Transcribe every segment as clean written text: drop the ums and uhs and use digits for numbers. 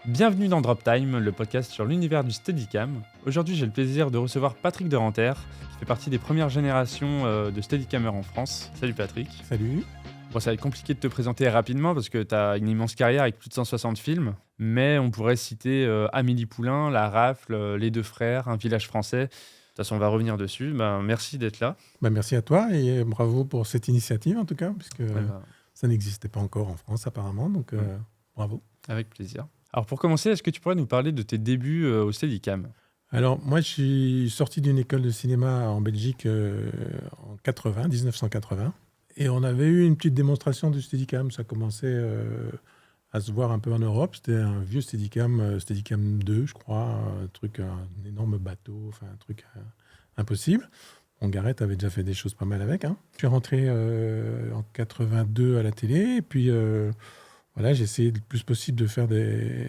Bienvenue dans Drop Time, le podcast sur l'univers du Steadicam. Aujourd'hui, j'ai le plaisir de recevoir Patrick de Ranter, qui fait partie des premières générations de Steadicamers en France. Salut Patrick. Salut. Bon, ça va être compliqué de te présenter rapidement parce que tu as une immense carrière avec plus de 160 films, mais on pourrait citer Amélie Poulain, La Rafle, Les Deux Frères, Un village français. De toute façon, on va revenir dessus. Merci d'être là. Merci à toi et bravo pour cette initiative en tout cas, puisque Ben, ça n'existait pas encore en France apparemment, donc bravo. avec plaisir. Alors pour commencer, est-ce que tu pourrais nous parler de tes débuts au Steadicam ? Alors moi je suis sorti d'une école de cinéma en Belgique en 1980, et on avait eu une petite démonstration du Steadicam. Ça commençait à se voir un peu en Europe. C'était un vieux Steadicam, Steadicam 2 je crois, un énorme bateau, enfin un truc impossible. Garrett avait déjà fait des choses pas mal avec. Je suis rentré en 82 à la télé, et puis voilà, j'ai essayé le plus possible de faire des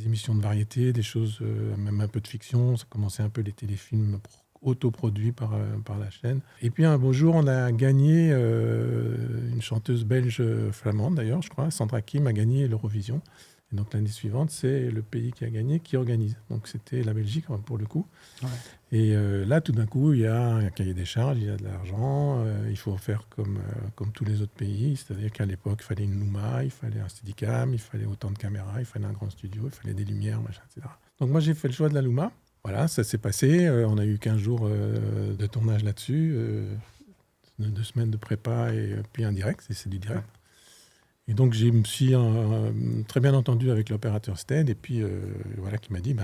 émissions de variété, des choses, même un peu de fiction. Ça commençait un peu les téléfilms autoproduits par la chaîne. Et puis un beau jour, on a gagné, une chanteuse belge flamande d'ailleurs, je crois, Sandra Kim a gagné l'Eurovision. Et donc l'année suivante, c'est le pays qui a gagné qui organise. Donc c'était la Belgique pour le coup. Ouais. Et là, tout d'un coup, il y a un cahier des charges, il y a de l'argent, il faut faire comme tous les autres pays. C'est-à-dire qu'à l'époque, il fallait une Luma, il fallait un Steadicam, il fallait autant de caméras, il fallait un grand studio, il fallait des lumières, machin, etc. Donc moi, j'ai fait le choix de la Luma. Voilà, ça s'est passé. On a eu 15 jours de tournage là-dessus, 2 semaines de prépa et puis un direct, c'est du direct. Et donc, je me suis très bien entendu avec l'opérateur Stead, et puis voilà, qui m'a dit,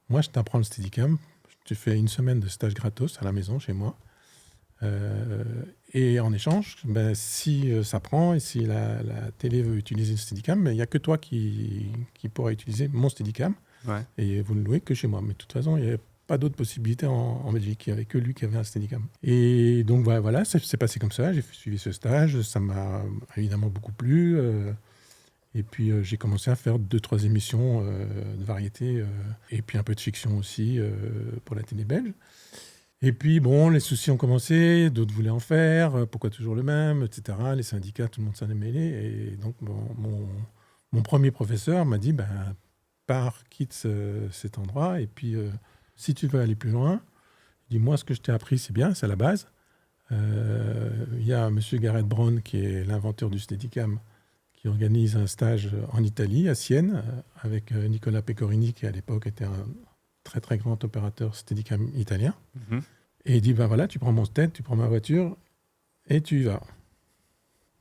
moi, je t'apprends le Steadicam, tu fais 1 semaine de stage gratos à la maison, chez moi, et en échange, si ça prend, et si la télé veut utiliser le Steadicam, il n'y a que toi qui pourra utiliser mon Steadicam, et vous ne louez que chez moi. Mais de toute façon, il n'y avait pas d'autre possibilité en Belgique. Il n'y avait que lui qui avait un Steadicam. Et donc voilà, c'est passé comme ça. J'ai suivi ce stage. Ça m'a évidemment beaucoup plu. Et puis j'ai commencé à faire 2-3 émissions de variété, et puis un peu de fiction aussi pour la télé belge. Et puis bon, les soucis ont commencé, d'autres voulaient en faire, pourquoi toujours le même, etc. Les syndicats, tout le monde s'en est mêlé. Et donc mon premier professeur m'a dit, pars, quitte cet endroit, et puis si tu veux aller plus loin, dis-moi, ce que je t'ai appris, c'est bien, c'est la base. Il y a monsieur Garrett Brown, qui est l'inventeur du Steadicam, qui organise un stage en Italie, à Sienne, avec Nicola Pecorini, qui à l'époque était un très très grand opérateur Steadicam italien. Mm-hmm. Et il dit, voilà, tu prends mon Stead, tu prends ma voiture, et tu y vas.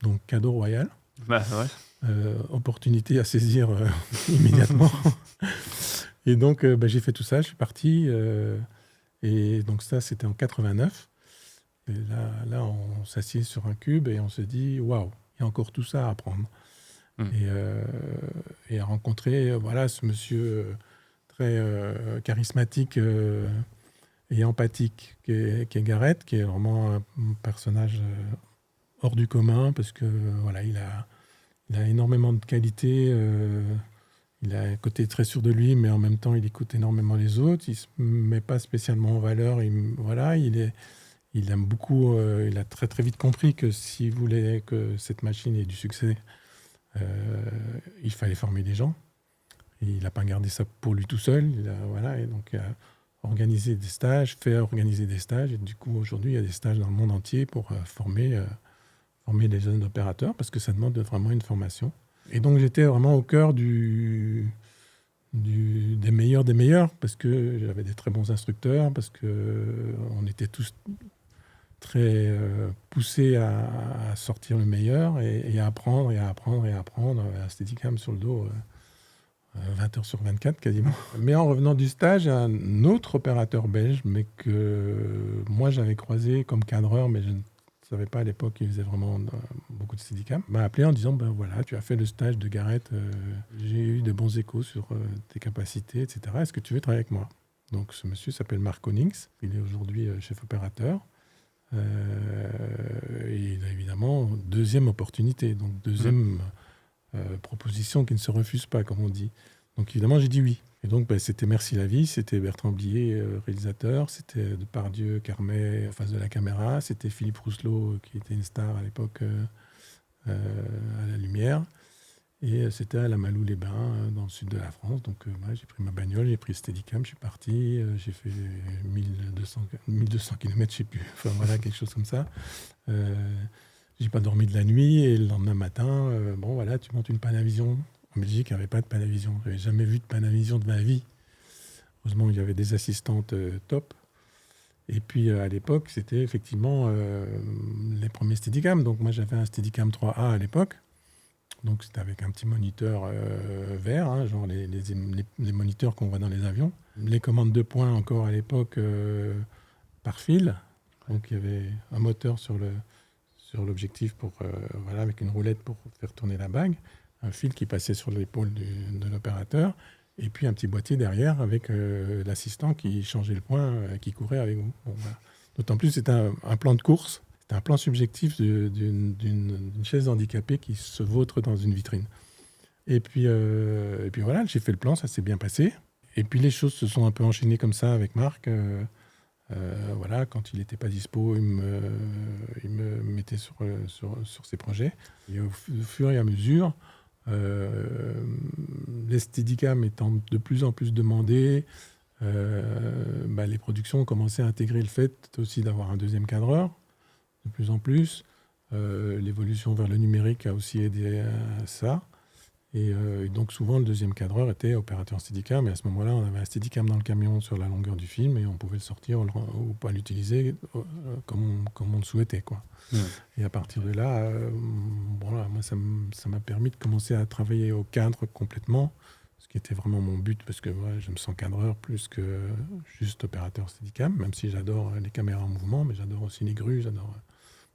Donc, cadeau royal. Opportunité à saisir immédiatement. Et donc, j'ai fait tout ça, je suis parti. Et donc ça, c'était en 89. Et là, on s'assied sur un cube et on se dit, waouh, il y a encore tout ça à apprendre. Et à rencontrer ce monsieur très charismatique et empathique qui est Garrett, qui est vraiment un personnage hors du commun, parce que il a énormément de qualités. Il a un côté très sûr de lui, mais en même temps, il écoute énormément les autres. Il ne se met pas spécialement en valeur. Il aime beaucoup. Il a très très vite compris que s'il voulait que cette machine ait du succès, il fallait former des gens. Et il n'a pas gardé ça pour lui tout seul. Et donc il a organisé des stages, fait organiser des stages. Et du coup, aujourd'hui, il y a des stages dans le monde entier pour former les jeunes opérateurs, parce que ça demande vraiment une formation. Et donc, j'étais vraiment au cœur des meilleurs, parce que j'avais des très bons instructeurs, parce qu'on était tous très poussés à sortir le meilleur et à apprendre à Steadicam sur le dos 20 heures sur 24 quasiment. Mais en revenant du stage, un autre opérateur belge, mais que moi j'avais croisé comme cadreur, mais je ne savais pas à l'époque qu'il faisait vraiment beaucoup de Steadicam, m'a appelé en disant, voilà, tu as fait le stage de Garrett, j'ai eu de bons échos sur tes capacités, etc. Est-ce que tu veux travailler avec moi ? Donc ce monsieur s'appelle Mark Konings, il est aujourd'hui chef opérateur. Et il a évidemment deuxième opportunité, donc deuxième proposition qui ne se refuse pas, comme on dit. Donc évidemment, j'ai dit oui. Et donc, c'était Merci la vie, c'était Bertrand Blier, réalisateur, c'était Depardieu, Carmet, en face de la caméra, c'était Philippe Rousselot, qui était une star à l'époque à la lumière. Et c'était à la Malou-les-Bains, dans le sud de la France. Donc j'ai pris ma bagnole, j'ai pris le Steadicam, je suis parti, j'ai fait 1200 km, je sais plus, enfin voilà, quelque chose comme ça. J'ai pas dormi de la nuit et le lendemain matin, bon voilà, tu montes une Panavision. En Belgique, il n'y avait pas de Panavision. Je n'avais jamais vu de Panavision de ma vie. Heureusement, il y avait des assistantes top. Et puis à l'époque, c'était effectivement les premiers Steadicam. Donc moi, j'avais un Steadicam 3A à l'époque. Donc c'était avec un petit moniteur vert, hein, genre les moniteurs qu'on voit dans les avions. Les commandes de points encore à l'époque par fil. Donc il y avait un moteur sur l'objectif pour voilà, avec une roulette pour faire tourner la bague, un fil qui passait sur l'épaule de l'opérateur, et puis un petit boîtier derrière avec l'assistant qui changeait le point, qui courait avec vous. Bon, voilà. D'autant plus c'était un plan de course. C'était un plan subjectif d'une chaise handicapée qui se vautre dans une vitrine. Et puis voilà, j'ai fait le plan, ça s'est bien passé. Et puis les choses se sont un peu enchaînées comme ça avec Marc. Voilà, quand il n'était pas dispo, il me mettait sur ses projets. Et au fur et à mesure, les Steadicam étant de plus en plus demandés, les productions ont commencé à intégrer le fait aussi d'avoir un deuxième cadreur. De plus en plus. L'évolution vers le numérique a aussi aidé à ça. Et donc souvent, le deuxième cadreur était opérateur Steadicam. Et à ce moment-là, on avait un Steadicam dans le camion sur la longueur du film et on pouvait le sortir ou pas l'utiliser comme on le souhaitait, quoi. Ouais. Et à partir de là, moi, ça m'a permis de commencer à travailler au cadre complètement, ce qui était vraiment mon but, parce que moi, je me sens cadreur plus que juste opérateur Steadicam, même si j'adore les caméras en mouvement, mais j'adore aussi les grues, j'adore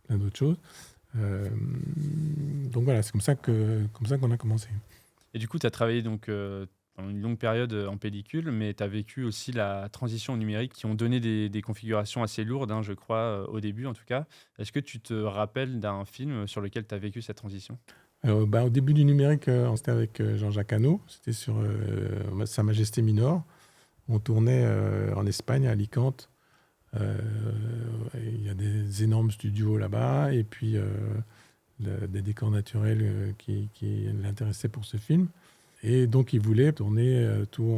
plein d'autres choses. Donc voilà, c'est comme ça qu'on a commencé. Et du coup, tu as travaillé donc, pendant une longue période en pellicule, mais tu as vécu aussi la transition au numérique qui ont donné des configurations assez lourdes, hein, je crois, au début en tout cas. Est-ce que tu te rappelles d'un film sur lequel tu as vécu cette transition ? Alors, au début du numérique, c'était avec Jean-Jacques Hano, c'était sur Sa Majesté Minor. On tournait en Espagne, à Alicante. Il y a des énormes studios là-bas et puis des décors naturels qui l'intéressaient pour ce film. Et donc, il voulait tourner tout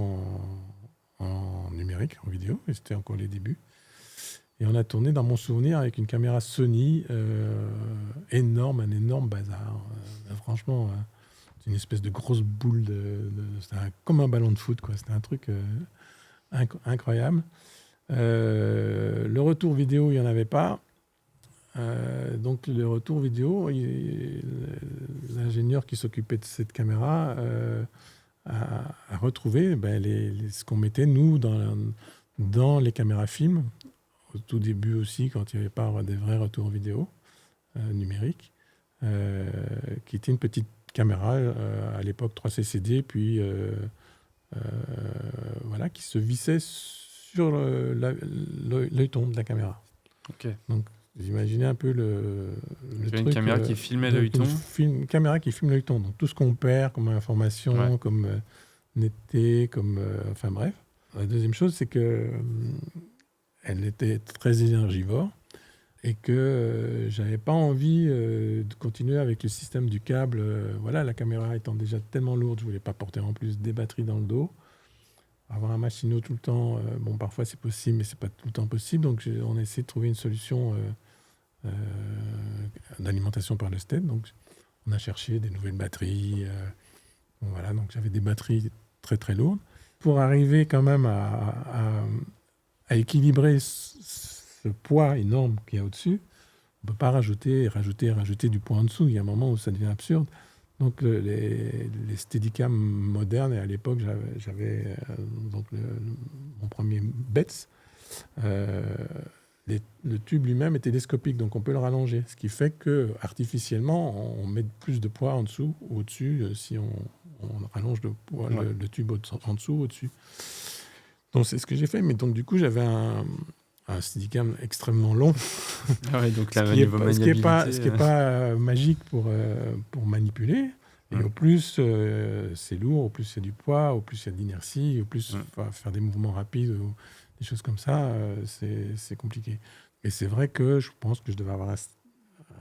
en numérique, en vidéo, et c'était encore les débuts. Et on a tourné, dans mon souvenir, avec une caméra Sony énorme, un énorme bazar. Franchement, c'est une espèce de grosse boule, c'était comme un ballon de foot, quoi. C'était un truc incroyable. Le retour vidéo, il n'y en avait pas. Donc le retour vidéo, l'ingénieur qui s'occupait de cette caméra a retrouvé ce qu'on mettait, nous, dans les caméras film, au tout début aussi, quand il n'y avait pas des vrais retours vidéo numériques, qui était une petite caméra, à l'époque 3CCD, puis voilà, qui se vissait sur l'œilleton de la caméra. Okay. Donc, vous imaginez un peu le truc. Une caméra qui filmait l'œilleton. Une caméra qui filme l'œilleton. Donc, tout ce qu'on perd comme information, comme netteté, enfin bref. La deuxième chose, c'est que elle était très énergivore et que j'avais pas envie de continuer avec le système du câble. Voilà, la caméra étant déjà tellement lourde, je voulais pas porter en plus des batteries dans le dos. Avoir un machinot tout le temps, parfois c'est possible, mais c'est pas tout le temps possible. Donc on a essayé de trouver une solution d'alimentation par le STED. Donc on a cherché des nouvelles batteries. Voilà, donc j'avais des batteries très très lourdes. Pour arriver quand même à équilibrer ce poids énorme qu'il y a au-dessus, on ne peut pas rajouter du poids en dessous. Il y a un moment où ça devient absurde. Donc les Steadicam modernes, et à l'époque j'avais mon premier Betz, le tube lui-même est télescopique, donc on peut le rallonger, ce qui fait que artificiellement on met plus de poids en dessous ou au-dessus si on rallonge le tube en dessous ou au-dessus. Donc c'est ce que j'ai fait, mais donc du coup j'avais un Steadicam extrêmement long. Donc ce qui n'est pas magique pour manipuler. Et au plus c'est lourd, au plus il y a du poids, au plus il y a de l'inertie, au plus faire des mouvements rapides ou des choses comme ça, c'est compliqué. Et c'est vrai que je pense que je devais avoir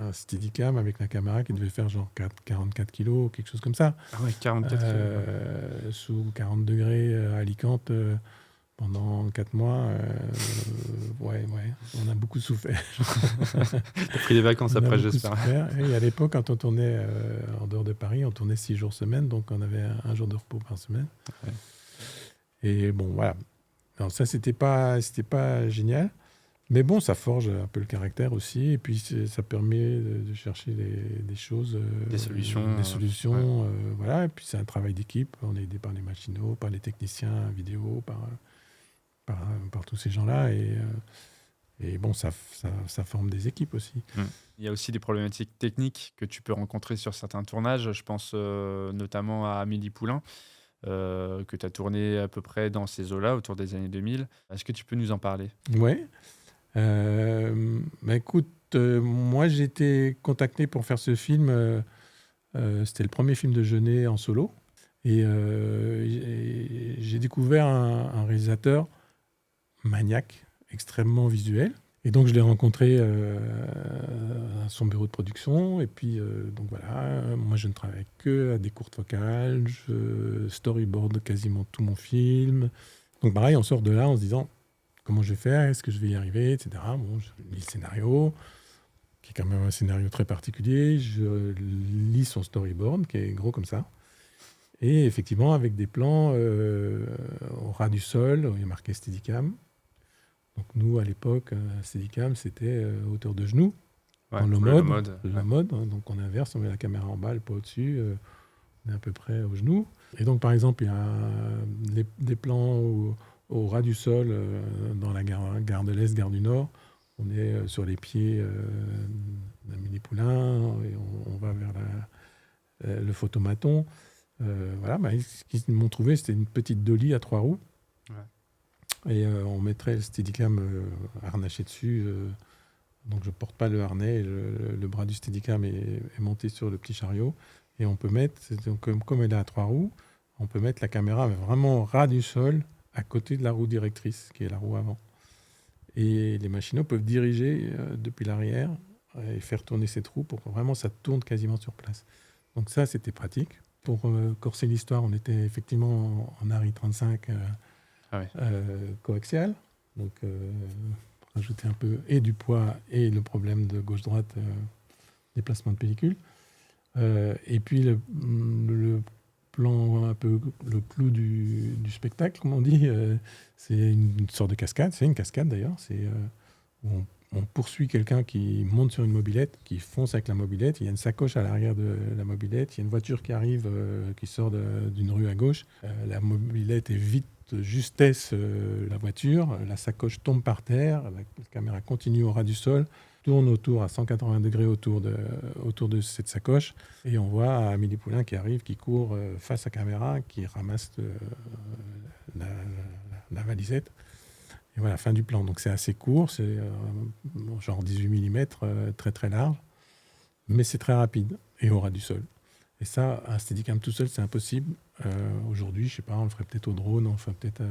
un Steadicam avec la caméra qui devait faire genre 44 kilos, quelque chose comme ça. Ah ouais, 44 kilos. Sous 40 degrés à Alicante pendant 4 mois. Ouais, on a beaucoup souffert. T'as pris des vacances après, j'espère. Et à l'époque, quand on tournait en dehors de Paris, on tournait 6 jours semaine, donc on avait un jour de repos par semaine. Ouais. Et bon, voilà. Alors ça, c'était pas génial. Mais bon, ça forge un peu le caractère aussi. Et puis, ça permet de chercher des choses. Des solutions. Ouais. Voilà. Et puis, c'est un travail d'équipe. On est aidé par les machinaux, par les techniciens vidéo, par tous ces gens-là. Et bon, ça forme des équipes aussi. Il y a aussi des problématiques techniques que tu peux rencontrer sur certains tournages. Je pense notamment à Amélie Poulain, que tu as tourné à peu près dans ces eaux-là, autour des années 2000. Est-ce que tu peux nous en parler ? Ouais. Écoute, moi j'ai été contacté pour faire ce film. C'était le premier film de Jeunet en solo. Et j'ai découvert un réalisateur maniaque, extrêmement visuel. Et donc je l'ai rencontré à son bureau de production. Et puis donc voilà, moi je ne travaille que à des courtes focales. Je storyboard quasiment tout mon film. Donc pareil, on sort de là en se disant comment je vais faire, est-ce que je vais y arriver, etc. Bon, je lis le scénario, qui est quand même un scénario très particulier. Je lis son storyboard, qui est gros comme ça. Et effectivement, avec des plans au ras du sol, où il y a marqué Steadicam. Donc nous, à l'époque, Steadicam, c'était hauteur de genou, dans le mode. Hein, donc on inverse, on met la caméra en bas, le poids au-dessus, on est à peu près au genou. Et donc, par exemple, il y a des plans au ras du sol, dans la gare de l'Est, gare du Nord. On est sur les pieds d'Amélie Poulain, et on va vers le photomaton. Voilà, ce qu'ils m'ont trouvé, c'était une petite dolly à 3 roues. Ouais. Et on mettrait le Steadicam harnaché dessus. Donc je ne porte pas le harnais. Le bras du Steadicam est monté sur le petit chariot. Et on peut mettre, comme elle est à 3 roues, on peut mettre la caméra vraiment au ras du sol, à côté de la roue directrice, qui est la roue avant. Et les machinaux peuvent diriger depuis l'arrière et faire tourner cette roue pour que vraiment ça tourne quasiment sur place. Donc ça, c'était pratique. Pour corser l'histoire, on était effectivement en ARRI 35 coaxial. Donc rajouter un peu et du poids et le problème de gauche-droite, déplacement de pellicule. Et puis le plan, un peu le clou du spectacle, comme on dit, c'est une sorte de cascade. C'est une cascade d'ailleurs. C'est où on poursuit quelqu'un qui monte sur une mobilette, qui fonce avec la mobilette. Il y a une sacoche à l'arrière de la mobilette. Il y a une voiture qui arrive, qui sort d'une rue à gauche. La mobilette évite de justesse la voiture. La sacoche tombe par terre. La caméra continue au ras du sol, tourne autour à 180 degrés autour de cette sacoche. Et on voit Amélie Poulain qui arrive, qui court face à caméra, qui ramasse la valisette. Et voilà, fin du plan. Donc c'est assez court, c'est genre 18 mm, très très large, mais c'est très rapide et au ras du sol. Et ça, un Steadicam tout seul, c'est impossible. Aujourd'hui, je sais pas, on le ferait peut-être au drone, on le ferait peut-être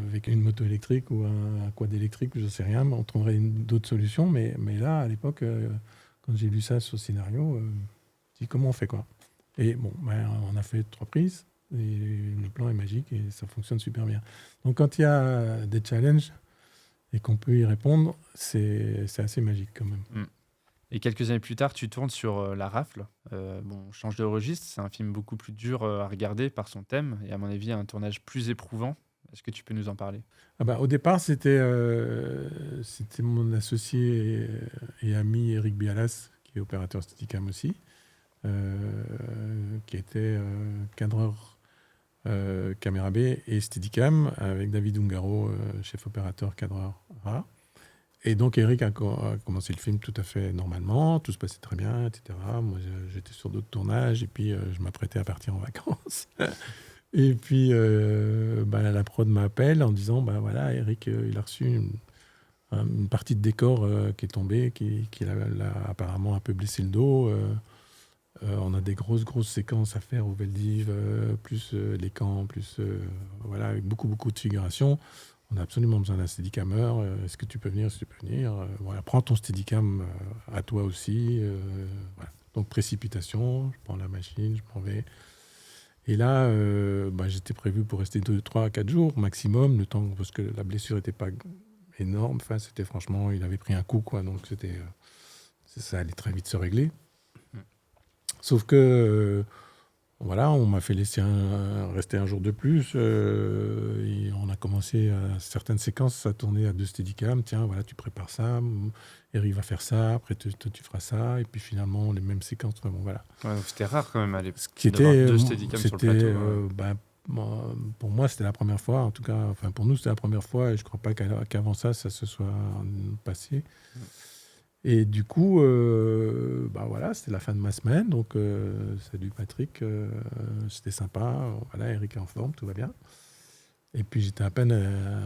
avec une moto électrique ou un quad électrique, je sais rien, mais on trouverait d'autres solutions. Mais là, à l'époque, quand j'ai lu ça sur le scénario, je dis comment on fait quoi. Et bon, on a fait 3 prises. Et le plan est magique et ça fonctionne super bien. Donc quand il y a des challenges et qu'on peut y répondre, c'est assez magique quand même. Et quelques années plus tard, tu tournes sur La Rafle. On change de registre, c'est un film beaucoup plus dur à regarder par son thème et à mon avis un tournage plus éprouvant. Est-ce que tu peux nous en parler ? Au départ, c'était mon associé et ami Eric Bialas, qui est opérateur Steadicam aussi, qui était cadreur caméra B et Steadicam, avec David Ungaro, chef opérateur cadreur A. Et donc Eric a commencé le film tout à fait normalement, tout se passait très bien, etc. Moi j'étais sur d'autres tournages et puis je m'apprêtais à partir en vacances. Et puis la prod m'appelle en disant voilà, Eric il a reçu une partie de décor qui est tombée, qui l'a apparemment un peu blessé le dos. On a des grosses séquences à faire au Veldiv, plus les camps, plus avec beaucoup de figuration. on a absolument besoin d'un steadicammer. Est-ce que tu peux venir? Est-ce que tu peux venir? Voilà, prends ton steadicam à toi aussi. Voilà. Donc, précipitation, je prends la machine, je m'en vais. Et là, j'étais prévu pour rester 2, 3, 4 jours maximum, le temps, parce que la blessure n'était pas énorme. Enfin, c'était franchement, il avait pris un coup, quoi. Donc, ça allait très vite se régler. Sauf que, voilà, on m'a fait laisser rester un jour de plus. Et on a commencé à certaines séquences à tourner à 2 steadicams. Tiens, voilà, tu prépares ça. Eric va faire ça. Après, toi, tu feras ça. Et puis finalement, les mêmes séquences. Bon, voilà. Ouais, c'était rare quand même à l'époque. Ce qui était, 2 steadicams sur le plateau. Pour moi, c'était la première fois. En tout cas, enfin, pour nous, c'était la première fois. Et je ne crois pas qu'avant ça se soit passé. Et du coup, voilà, c'était la fin de ma semaine. Donc, salut Patrick, c'était sympa. Voilà, Eric est en forme, tout va bien. Et puis, j'étais à peine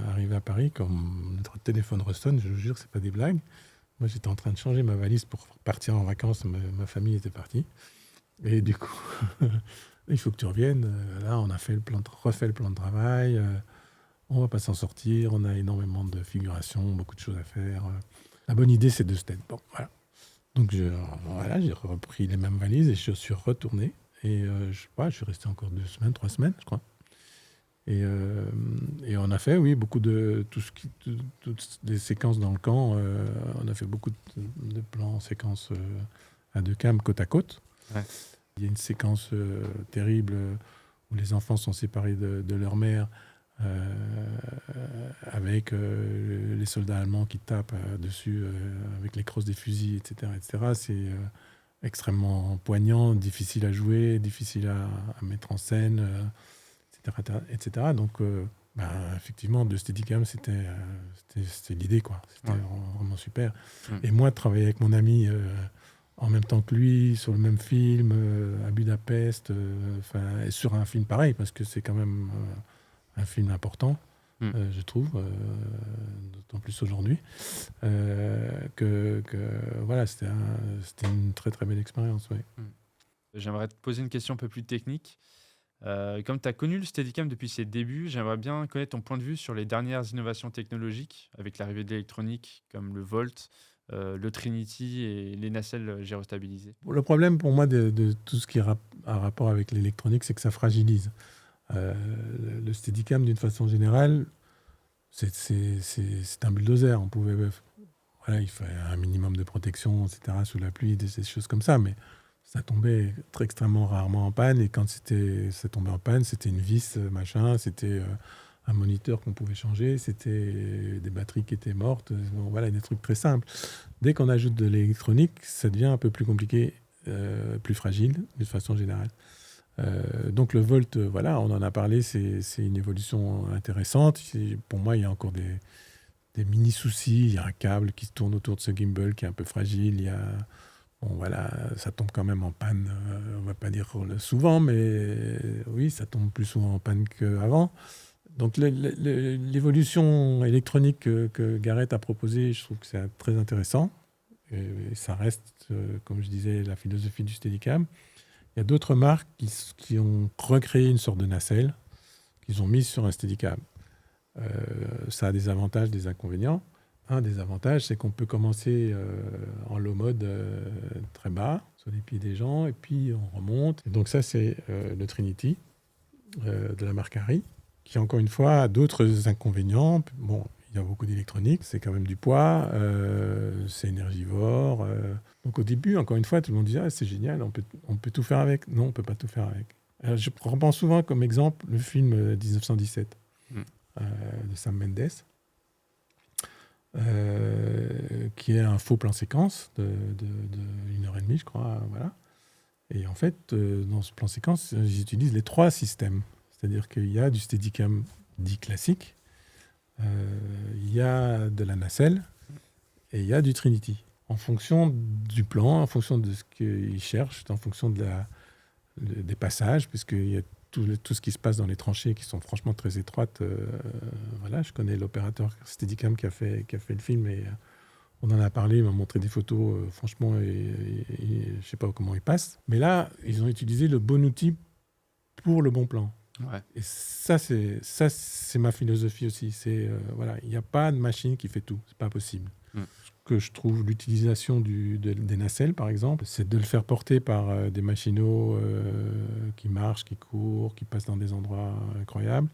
arrivé à Paris quand notre téléphone ressonne. Je vous jure, c'est pas des blagues. Moi, j'étais en train de changer ma valise pour partir en vacances. Ma famille était partie. Et du coup, il faut que tu reviennes. Là, on a refait le plan de travail. On va pas s'en sortir. On a énormément de figurations, beaucoup de choses à faire. La bonne idée, c'est de se tête. Bon, voilà. Donc, j'ai repris les mêmes valises et je suis retourné. Et je suis resté encore 2 semaines, 3 semaines, je crois. Et on a fait, oui, beaucoup de toutes les séquences dans le camp. On a fait beaucoup de plans, séquences à 2 cams côte à côte. Ouais. Il y a une séquence terrible où les enfants sont séparés de leur mère. Avec les soldats allemands qui tapent dessus avec les crosses des fusils, etc. C'est extrêmement poignant, difficile à jouer, difficile à mettre en scène, etc. Donc, effectivement, de Steadicam, c'était l'idée, quoi. C'était vraiment super. Et moi, de travailler avec mon ami en même temps que lui, sur le même film, à Budapest, sur un film pareil, parce que c'est quand même un film important, je trouve, d'autant plus aujourd'hui, voilà, c'était une très très belle expérience. Ouais. J'aimerais te poser une question un peu plus technique. Comme tu as connu le Steadicam depuis ses débuts, j'aimerais bien connaître ton point de vue sur les dernières innovations technologiques, avec l'arrivée de l'électronique, comme le Volt, le Trinity et les nacelles gyrostabilisées. Le problème pour moi de tout ce qui a rapport avec l'électronique, c'est que ça fragilise. Le Steadicam, d'une façon générale, c'est un bulldozer. Il fallait un minimum de protection, etc., sous la pluie, des choses comme ça, mais ça tombait très extrêmement rarement en panne. Et quand ça tombait en panne, c'était une vis, machin, c'était un moniteur qu'on pouvait changer, c'était des batteries qui étaient mortes. Voilà, des trucs très simples. Dès qu'on ajoute de l'électronique, ça devient un peu plus compliqué, plus fragile, de façon générale. Donc le Volt, voilà, on en a parlé, c'est une évolution intéressante. Pour moi, il y a encore des mini-soucis. Il y a un câble qui se tourne autour de ce gimbal qui est un peu fragile. Ça tombe quand même en panne, on ne va pas dire souvent, mais oui, ça tombe plus souvent en panne qu'avant. Donc l'évolution électronique que Garrett a proposée, je trouve que c'est très intéressant. Et ça reste, comme je disais, la philosophie du Steadicam. Il y a d'autres marques qui ont recréé une sorte de nacelle qu'ils ont mise sur un Steadicam. Ça a des avantages, des inconvénients. Un des avantages, c'est qu'on peut commencer en low mode très bas, sur les pieds des gens, et puis on remonte. Et donc ça, c'est le Trinity de la marque Harry, qui encore une fois a d'autres inconvénients. Bon, il y a beaucoup d'électronique, c'est quand même du poids, c'est énergivore. Donc au début, encore une fois, tout le monde disait c'est génial, on peut tout faire avec. Non, on ne peut pas tout faire avec. Alors, je reprends souvent comme exemple le film 1917 de Sam Mendes, qui est un faux plan séquence de 1h30, je crois. Voilà. Et en fait, dans ce plan séquence, j'utilise les 3 systèmes. C'est-à-dire qu'il y a du Steadicam dit classique, il y a de la nacelle et il y a du Trinity. En fonction du plan, en fonction de ce qu'ils cherchent, en fonction des passages, puisqu'il y a tout ce qui se passe dans les tranchées qui sont franchement très étroites. Voilà, je connais l'opérateur Steadicam qui a fait le film et on en a parlé, il m'a montré des photos, franchement, et je ne sais pas comment il passe. Mais là, ils ont utilisé le bon outil pour le bon plan. Ouais. Et ça, c'est ma philosophie aussi. Voilà, il n'y a pas de machine qui fait tout. C'est pas possible. Que je trouve l'utilisation des nacelles, par exemple, c'est de le faire porter par des machineaux qui marchent, qui courent, qui passent dans des endroits incroyables.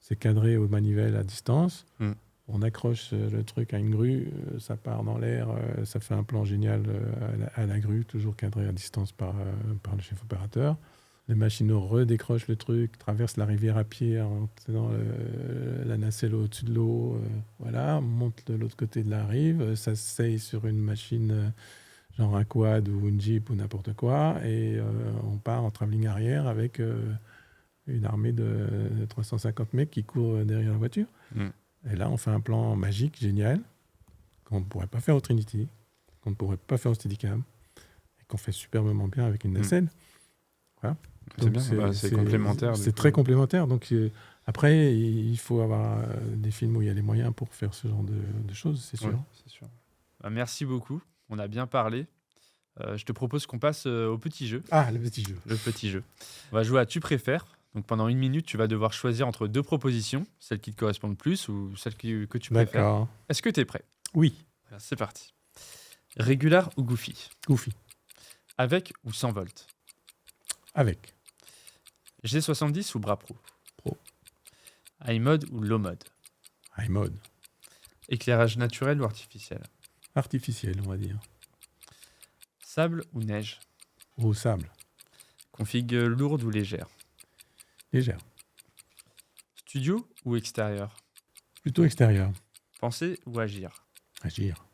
C'est cadré aux manivelles à distance. On accroche le truc à une grue, ça part dans l'air, ça fait un plan génial à la grue, toujours cadré à distance par le chef opérateur. Les machineaux redécrochent le truc, traversent la rivière à pied en tenant la nacelle au-dessus de l'eau, voilà, montent de l'autre côté de la rive, ça s'essaye sur une machine genre un quad ou une Jeep ou n'importe quoi, et on part en travelling arrière avec une armée de 350 mecs qui courent derrière la voiture. Et là, on fait un plan magique, génial, qu'on ne pourrait pas faire au Trinity, qu'on ne pourrait pas faire au Steadicam, et qu'on fait superbement bien avec une nacelle. Voilà. C'est bien, c'est complémentaire. C'est très complémentaire. Donc, après, il faut avoir des films où il y a les moyens pour faire ce genre de choses, c'est sûr. Ouais, c'est sûr. Merci beaucoup. On a bien parlé. Je te propose qu'on passe au petit jeu. Ah, le petit jeu. Le petit jeu. On va jouer à Tu préfères. Donc pendant 1 minute, tu vas devoir choisir entre 2 propositions, celle qui te correspond le plus ou celle que tu préfères. D'accord. Est-ce que tu es prêt? Oui. Alors, c'est parti. Regular ou Goofy? Goofy. Avec ou sans volt? Avec. G70 ou bras pro? Pro. High mode ou low mode? High mode. Éclairage naturel ou artificiel? Artificiel, on va dire. Sable ou neige? Au sable. Config lourde ou légère? Légère. Studio ou extérieur? Plutôt extérieur. Penser ou agir? Agir.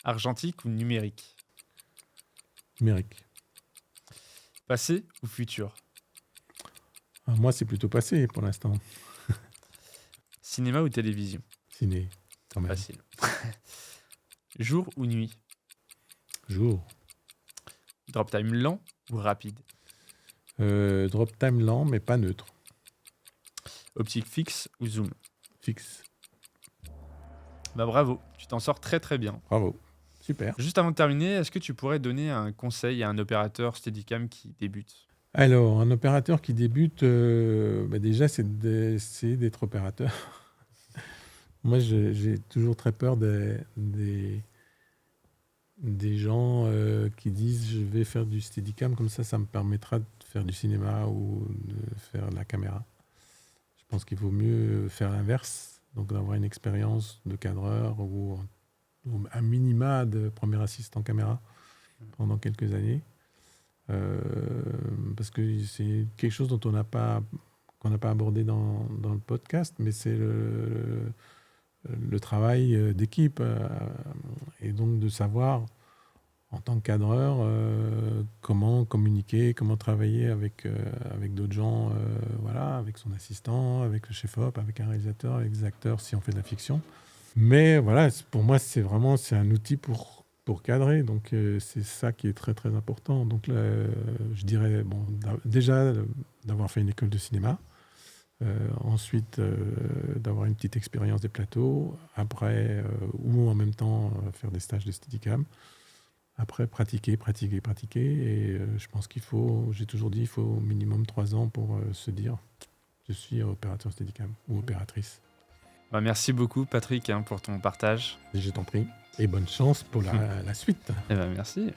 Argentique ou numérique? Numérique. Passé ou futur? Moi, c'est plutôt passé pour l'instant. Cinéma ou télévision? Ciné, quand même. Facile. Jour ou nuit? Jour. Drop time lent ou rapide? Drop time lent, mais pas neutre. Optique fixe ou zoom? Fixe. Bah bravo, tu t'en sors très très bien. Bravo. Super. Juste avant de terminer, est-ce que tu pourrais donner un conseil à un opérateur Steadicam qui débute? Alors, un opérateur qui débute, déjà, c'est d'essayer d'être opérateur. Moi, j'ai toujours très peur des gens qui disent « je vais faire du Steadicam, comme ça me permettra de faire du cinéma ou de faire de la caméra ». Je pense qu'il vaut mieux faire l'inverse, donc d'avoir une expérience de cadreur ou un minima de premier assistant caméra pendant quelques années. Parce que c'est quelque chose qu'on n'a pas abordé dans le podcast, mais c'est le travail d'équipe et donc de savoir en tant que cadreur comment communiquer, comment travailler avec d'autres gens, voilà, avec son assistant, avec le chef-op, avec un réalisateur, avec des acteurs si on fait de la fiction. Mais voilà, pour moi, c'est un outil pour cadrer, donc c'est ça qui est très très important. Donc là, je dirais déjà d'avoir fait une école de cinéma, ensuite d'avoir une petite expérience des plateaux, après ou en même temps faire des stages de Steadicam, après pratiquer, et je pense j'ai toujours dit, il faut au minimum 3 ans pour se dire je suis opérateur Steadicam ou opératrice. Merci beaucoup Patrick pour ton partage. Et je t'en prie. Et bonne chance pour la suite. Merci.